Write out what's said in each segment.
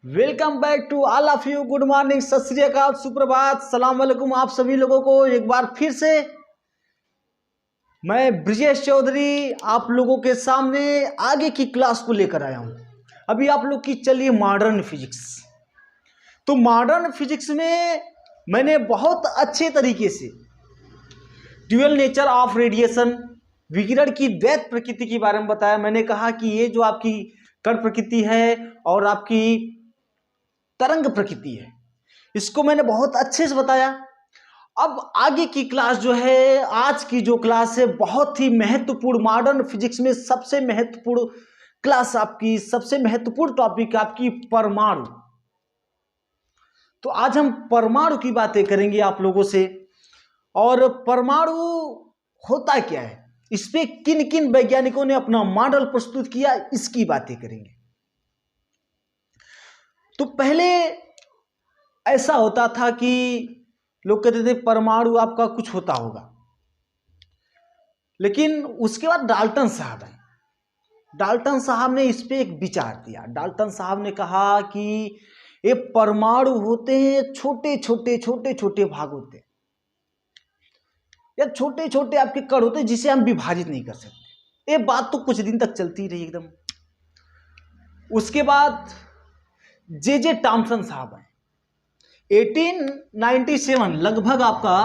Welcome back to all of you. Good morning, Sat Sri अकाल, सुप्रभात, सलाम वालेकुम आप सभी लोगों को एक बार फिर से मैं ब्रिजेश चौधरी आप लोगों के सामने आगे की क्लास को लेकर आया हूं। अभी आप लोग की चलिए मॉडर्न फिजिक्स। तो मॉडर्न फिजिक्स में मैंने बहुत अच्छे तरीके से ड्यूअल नेचर ऑफ रेडिएशन, विकिरण की द्वैत प्रकृति के बारे में बताया। मैंने कहा कि ये जो आपकी कण प्रकृति है और आपकी तरंग प्रकृति है, इसको मैंने बहुत अच्छे से बताया। अब आगे की क्लास जो है, आज की जो क्लास है, बहुत ही महत्वपूर्ण, मॉडर्न फिजिक्स में सबसे महत्वपूर्ण क्लास आपकी, सबसे महत्वपूर्ण टॉपिक आपकी परमाणु। तो आज हम परमाणु की बातें करेंगे आप लोगों से। और परमाणु होता क्या है, इस पे किन किन वैज्ञानिकों ने अपना मॉडल प्रस्तुत किया, इसकी बातें करेंगे। तो पहले ऐसा होता था कि लोग कहते थे परमाणु आपका कुछ होता होगा, लेकिन उसके बाद डाल्टन साहब आए। डाल्टन साहब ने इस पे एक विचार दिया। डाल्टन साहब ने कहा कि ये परमाणु होते हैं छोटे छोटे छोटे छोटे भाग होते हैं, या छोटे छोटे आपके कण होते हैं जिसे हम विभाजित नहीं कर सकते। ये बात तो कुछ दिन तक चलती रही एकदम। उसके बाद जे टॉमसन साहब आए 1897, लगभग आपका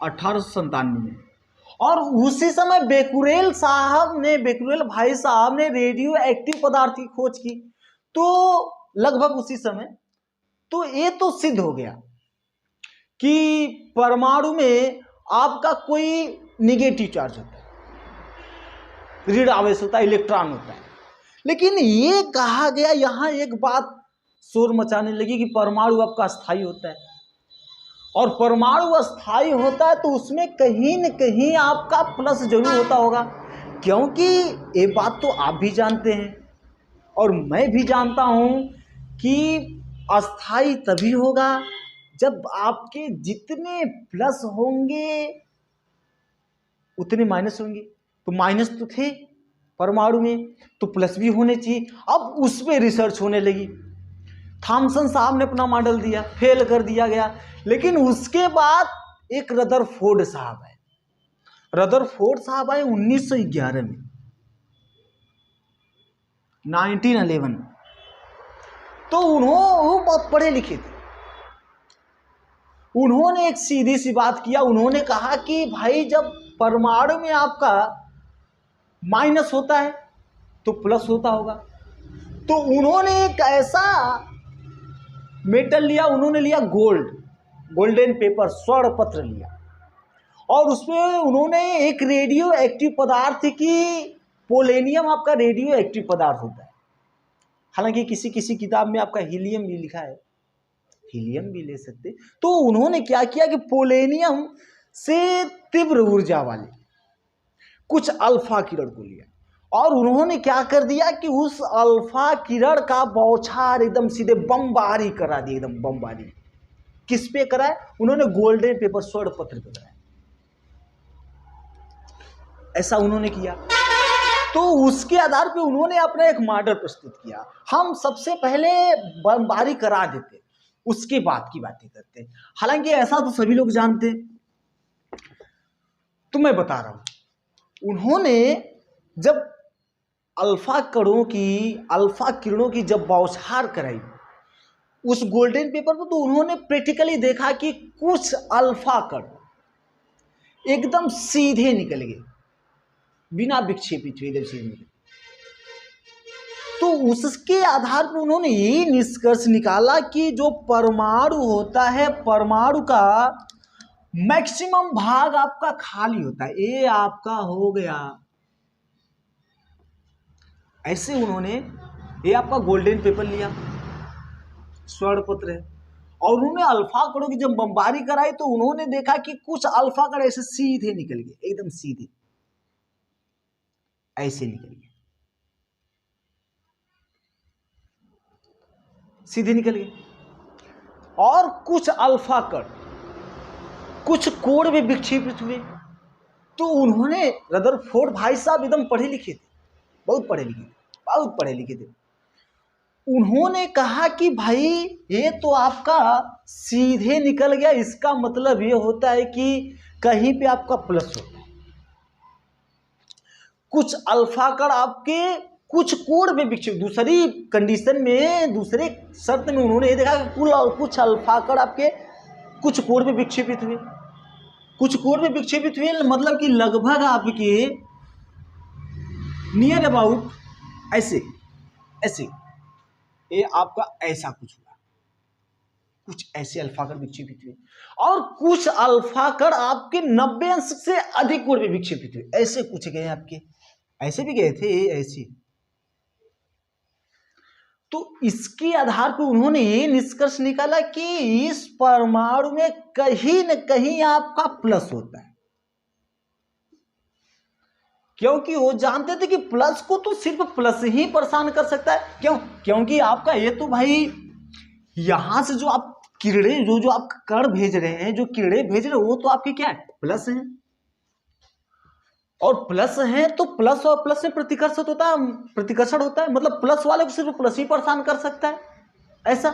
1897 में। और उसी समय बेकुरेल भाई साहब ने रेडियो एक्टिव पदार्थ की खोज की। तो लगभग उसी समय तो ये तो सिद्ध हो गया कि परमाणु में आपका कोई निगेटिव चार्ज होता है, ऋण आवेश होता है, इलेक्ट्रॉन होता है। लेकिन ये कहा गया, यहां एक बात शोर मचाने लगी कि परमाणु आपका अस्थायी होता है। और परमाणु अस्थायी होता है तो उसमें कहीं न कहीं आपका प्लस जरूर होता होगा, क्योंकि ये बात तो आप भी जानते हैं और मैं भी जानता हूं कि अस्थायी तभी होगा जब आपके जितने प्लस होंगे उतने माइनस होंगे। तो माइनस तो थे परमाणु में, तो प्लस भी होने चाहिए। अब उस पर रिसर्च होने लगी। थॉमसन साहब ने अपना मॉडल दिया, फेल कर दिया गया। लेकिन उसके बाद एक रदरफोर्ड साहब आए। रदरफोर्ड साहब आए 1911 में, 1911। तो वो बहुत पढ़े लिखे थे। उन्होंने एक सीधी सी बात किया। उन्होंने कहा कि भाई जब परमाणु में आपका माइनस होता है तो प्लस होता होगा। तो उन्होंने एक ऐसा मेटल लिया, उन्होंने लिया गोल्डन पेपर, स्वर्ण पत्र लिया। और उसमें उन्होंने एक रेडियो एक्टिव पदार्थ की, पोलेनियम आपका रेडियो एक्टिव पदार्थ होता है। हालांकि किसी किसी किताब में आपका हीलियम भी लिखा है, हीलियम भी ले सकते। तो उन्होंने क्या किया कि पोलेनियम से तीव्र ऊर्जा वाले कुछ अल्फा किरण को लिया और उन्होंने क्या कर दिया कि उस अल्फा किरण का बौछार एकदम सीधे बमबारी करा दी, एकदम बमबारी। किस पे कराए? उन्होंने गोल्डन पेपर, स्वर्ण पत्र पे कराया। ऐसा उन्होंने किया। तो उसके आधार पे उन्होंने अपना एक मॉडल प्रस्तुत किया। हम सबसे पहले बमबारी करा देते, उसके बाद की बातें करते। हालांकि ऐसा तो सभी लोग जानते, तो मैं बता रहा हूं। उन्होंने जब अल्फा किरणों की जब बौछार कराई उस गोल्डन पेपर पर, तो उन्होंने प्रैक्टिकली देखा कि कुछ अल्फा कण एकदम सीधे निकल गए, बिना विक्षेपित हुए एकदम सीधे निकले। तो उसके आधार पर उन्होंने ये निष्कर्ष निकाला कि जो परमाणु होता है, परमाणु का मैक्सिमम भाग आपका खाली होता है। ये आपका हो गया ऐसे। उन्होंने ये आपका गोल्डन पेपर लिया, स्वर्ण पत्र है, और उन्होंने अल्फा कणों की जब बमबारी कराई तो उन्होंने देखा कि कुछ अल्फा कण ऐसे सीधे निकल गए, एकदम सीधे ऐसे निकल गए, सीधे निकल गए। और कुछ अल्फा कण कुछ कोण में विक्षेपित हुए। तो उन्होंने, रदरफोर्ड भाई साहब एकदम पढ़े लिखे थे, बहुत पढ़े लिखे थे। उन्होंने कहा कि भाई ये तो आपका सीधे निकल गया, इसका मतलब ये होता है कि कहीं पे आपका प्लस होता है। कुछ अल्फा कण आपके कुछ कोण में विक्षेप, दूसरी कंडीशन में, दूसरे शर्त में उन्होंने ये देखा कि कुछ अल्फा कण आपके कुछ कोण में विक्षेपित हुए, कुछ कोण में विक्षेपित हुए, मतलब कि लगभग आपके नियर अबाउट ऐसे ऐसे, ये आपका ऐसा कुछ हुआ, कुछ ऐसे अल्फा कण विक्षेपित हुए, और कुछ अल्फा कण आपके 90 अंश से अधिक कोण में विक्षेपित हुए, ऐसे कुछ गए आपके, ऐसे भी गए थे ऐसे। तो इसके आधार पर उन्होंने ये निष्कर्ष निकाला कि इस परमाणु में कहीं न कहीं आपका प्लस होता है, क्योंकि वो जानते थे कि प्लस को तो सिर्फ प्लस ही परेशान कर सकता है। क्यों? क्योंकि आपका ये तो भाई यहां से जो आप किरणें जो आप कण भेज रहे हैं, जो किरणें भेज रहे हैं, वो तो आपके क्या है, प्लस है, और प्लस है तो प्लस और प्लस में प्रतिकर्षण होता है, मतलब प्लस वाले को सिर्फ प्लस ही परेशान कर सकता है, ऐसा।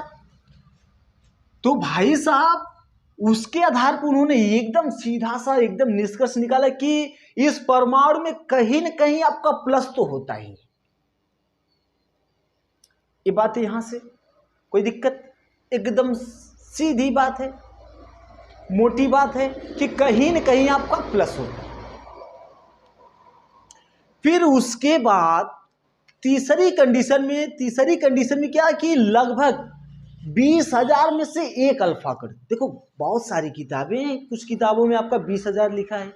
तो भाई साहब उसके आधार पर उन्होंने एकदम सीधा सा एकदम निष्कर्ष निकाला कि इस परमाणु में कहीं न कहीं आपका प्लस तो होता ही। ये बात है, यहां से कोई दिक्कत, एकदम सीधी बात है, मोटी बात है कि कहीं न कहीं आपका प्लस होता है। फिर उसके बाद तीसरी कंडीशन में क्या कि लगभग 20,000 में से एक अल्फा कण। देखो बहुत सारी किताबें, कुछ किताबों में आपका 20,000 लिखा है,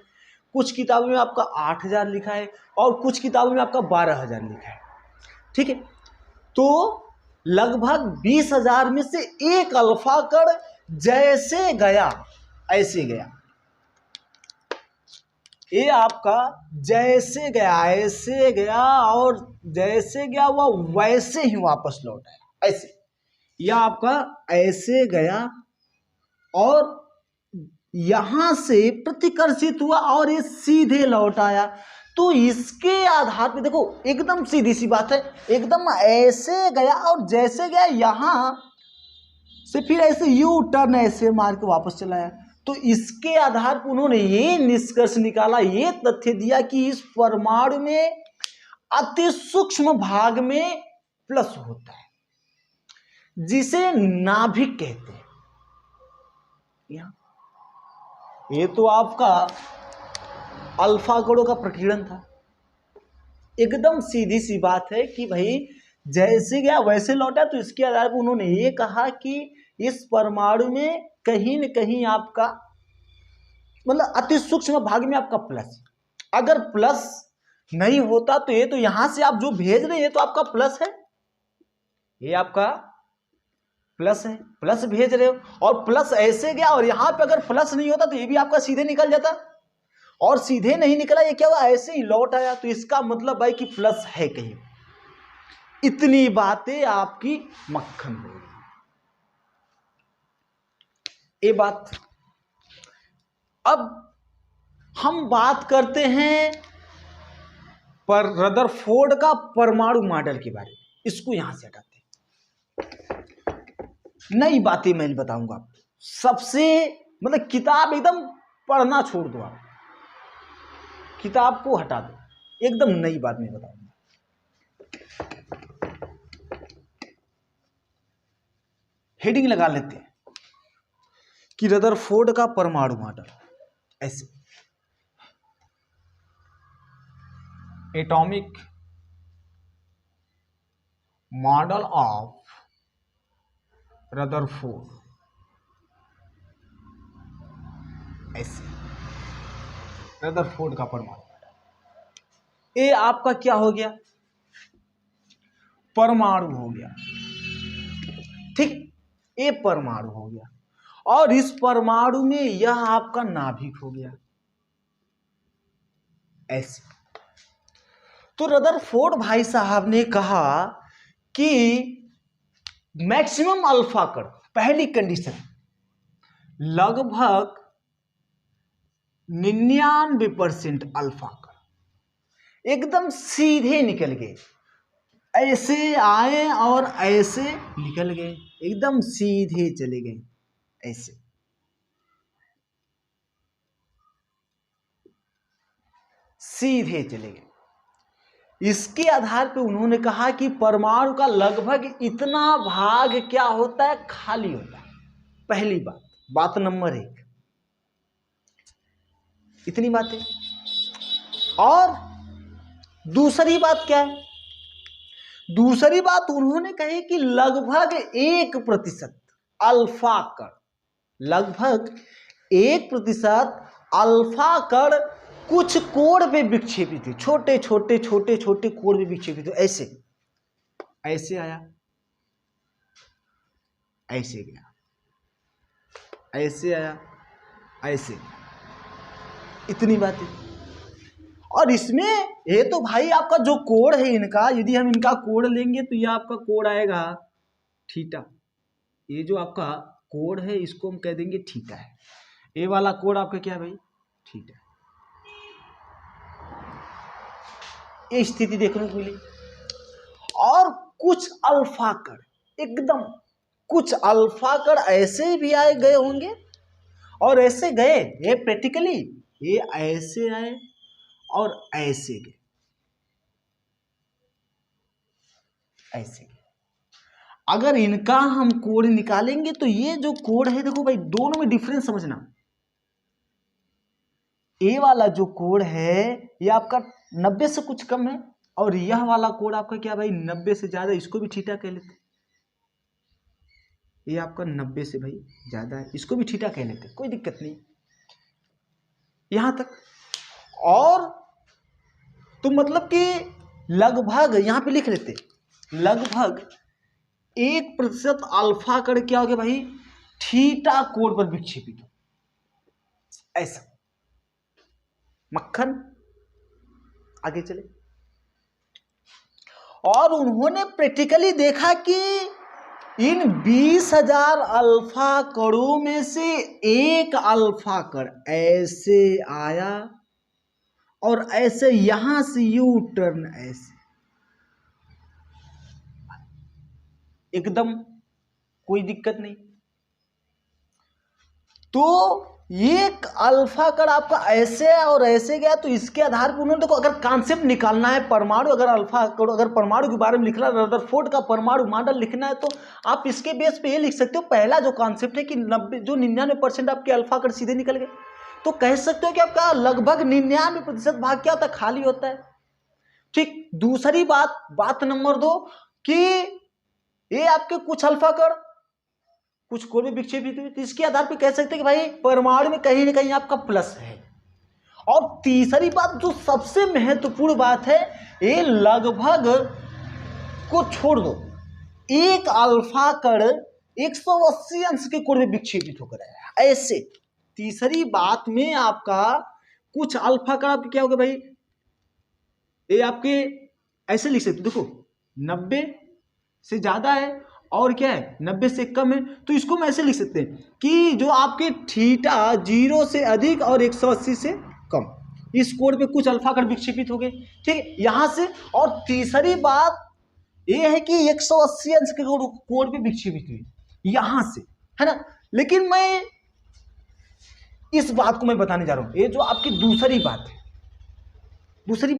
कुछ किताबों में आपका 8,000 लिखा है, और कुछ किताबों में आपका 12,000 लिखा है, ठीक है। तो लगभग 20,000 में से एक अल्फा कण जैसे गया ऐसे गया, ये आपका जैसे गया ऐसे गया, और जैसे गया वह वैसे ही वापस लौट आया, ऐसे। यह आपका ऐसे गया और यहां से प्रतिकर्षित हुआ और ये सीधे लौट आया। तो इसके आधार पे देखो एकदम सीधी सी बात है, एकदम ऐसे गया और जैसे गया यहां से फिर ऐसे यू टर्न ऐसे मार के वापस चला आया। तो इसके आधार पर उन्होंने ये निष्कर्ष निकाला, ये तथ्य दिया कि इस परमाणु में अति सूक्ष्म भाग में प्लस होता है, जिसे नाभिक कहते हैं। ये तो आपका अल्फा कणों का प्रकीर्णन था। एकदम सीधी सी बात है कि भाई जैसे गया वैसे लौटा। तो इसके आधार पर उन्होंने ये कहा कि इस परमाणु में कहीं न कहीं आपका मतलब अति सूक्ष्म भाग में आपका प्लस। अगर प्लस नहीं होता तो ये तो यहां से आप जो भेज रहे हैं ये तो आपका प्लस है, ये आपका प्लस है, प्लस भेज रहे हो, और प्लस ऐसे गया, और यहां पे अगर प्लस नहीं होता तो ये भी आपका सीधे निकल जाता, और सीधे नहीं निकला, ये क्या हुआ, ऐसे ही लौट आया। तो इसका मतलब भाई कि प्लस है कहीं। इतनी बातें आपकी मक्खन हो गई। ये बात। अब हम बात करते हैं पर रदरफोर्ड का परमाणु मॉडल के बारे में। इसको यहां से हटाते हैं, नई बातें मैं बताऊंगा आपको। सबसे मतलब किताब एकदम पढ़ना छोड़ दो, आप किताब को हटा दो, एकदम नई बात मैं बताऊंगा। हेडिंग लगा लेते हैं कि रदरफोर्ड का परमाणु मॉडल, ऐसे एटॉमिक मॉडल ऑफ रदरफोर्ड, ऐसे रदरफोर्ड का परमाणु मॉडल। ये आपका क्या हो गया, परमाणु हो गया, ठीक। ये परमाणु हो गया, और इस परमाणु में यह आपका नाभिक हो गया, ऐसे। तो रदरफोर्ड भाई साहब ने कहा कि मैक्सिमम अल्फा कण, पहली कंडीशन, लगभग 99% अल्फा कण एकदम सीधे निकल गए, ऐसे आए और ऐसे निकल गए, एकदम सीधे चले गए, ऐसे। सीधे चले गए। इसके आधार पे उन्होंने कहा कि परमाणु का लगभग इतना भाग क्या होता है, खाली होता है। पहली बात, बात नंबर 1, इतनी बातें। और दूसरी बात क्या है? दूसरी बात उन्होंने कही कि लगभग 1% अल्फा कण, लगभग 1% अल्फा कण कुछ कोण पे विक्षेपित थे, छोटे छोटे छोटे छोटे कोण पे विक्षेपित थे, ऐसे ऐसे आया, ऐसे गया, ऐसे आया, ऐसे, इतनी बातें। और इसमें ये तो भाई आपका जो कोण है इनका, यदि हम इनका कोण लेंगे तो ये आपका कोण आएगा थीटा। ये जो आपका कोण है इसको हम कह देंगे थीटा है। ये वाला कोण आपका क्या है भाई, थीटा। ये स्थिति देखने को मिली। और कुछ अल्फा कण, एकदम कुछ अल्फा कण ऐसे भी आए गए होंगे और ऐसे गए, ये प्रैक्टिकली ये ऐसे आए और ऐसे गए, ऐसे गए। अगर इनका हम कोण निकालेंगे तो ये जो कोण है, देखो भाई दोनों में डिफरेंस समझना। ए वाला जो कोण है ये आपका 90 से कुछ कम है, और यह वाला कोण आपका क्या भाई 90 से ज्यादा, इसको भी थीटा कह लेते। ये आपका 90 से भाई ज्यादा है, इसको भी थीटा कह लेते, कोई दिक्कत नहीं यहां तक। और तो मतलब कि लगभग यहां पे लिख लेते, लगभग 1% अल्फा कण क्या हो गया भाई, थीटा कोण पर विक्षेपित हो, ऐसा। मक्खन आगे चले। और उन्होंने प्रैक्टिकली देखा कि इन 20,000 अल्फा कणों में से एक अल्फा कण ऐसे आया और ऐसे यहां से यू टर्न, ऐसे एकदम कोई दिक्कत नहीं। तो एक अल्फा कण आपका ऐसे और ऐसे गया, तो इसके आधार पर उन्होंने देखो, अगर कॉन्सेप्ट निकालना है परमाणु, अगर अल्फा कण, अगर परमाणु के बारे में लिखना है, रदरफोर्ड का परमाणु मॉडल लिखना है, तो आप इसके बेस पे ये लिख सकते हो। पहला जो कॉन्सेप्ट है कि 99% आपके अल्फा कण सीधे निकल गए, तो कह सकते हो कि आपका लगभग 99% भाग क्या होता है, खाली होता है। ठीक। दूसरी बात, बात नंबर 2, कि ये आपके कुछ अल्फा कण कुछ कोण में विक्षेपित हुए, तो इसके आधार पर कह सकते हैं कि भाई परमाणु में कहीं ना कहीं आपका प्लस है। और तीसरी बात जो सबसे महत्वपूर्ण बात है, ये लगभग को छोड़ दो, एक अल्फा कण 180 अंश के कोण में विक्षेपित होकर आया, ऐसे। तीसरी बात में आपका कुछ अल्फा कण आपके क्या हो गया भाई, ये आपके ऐसे लिख सकते, देखो 90 से ज्यादा है और क्या है 90 से कम है, तो इसको हम ऐसे लिख सकते हैं कि जो आपके थीटा 0 से अधिक और 180 से कम, इस कोण पे कुछ अल्फा कण विक्षेपित हो गए। ठीक है, यहां से। और तीसरी बात ये है कि 180 अंश के कोण पे विक्षेपित हुई यहां से, है ना। लेकिन मैं इस बात को मैं बताने जा रहा हूं, ये जो आपकी दूसरी बात है, दूसरी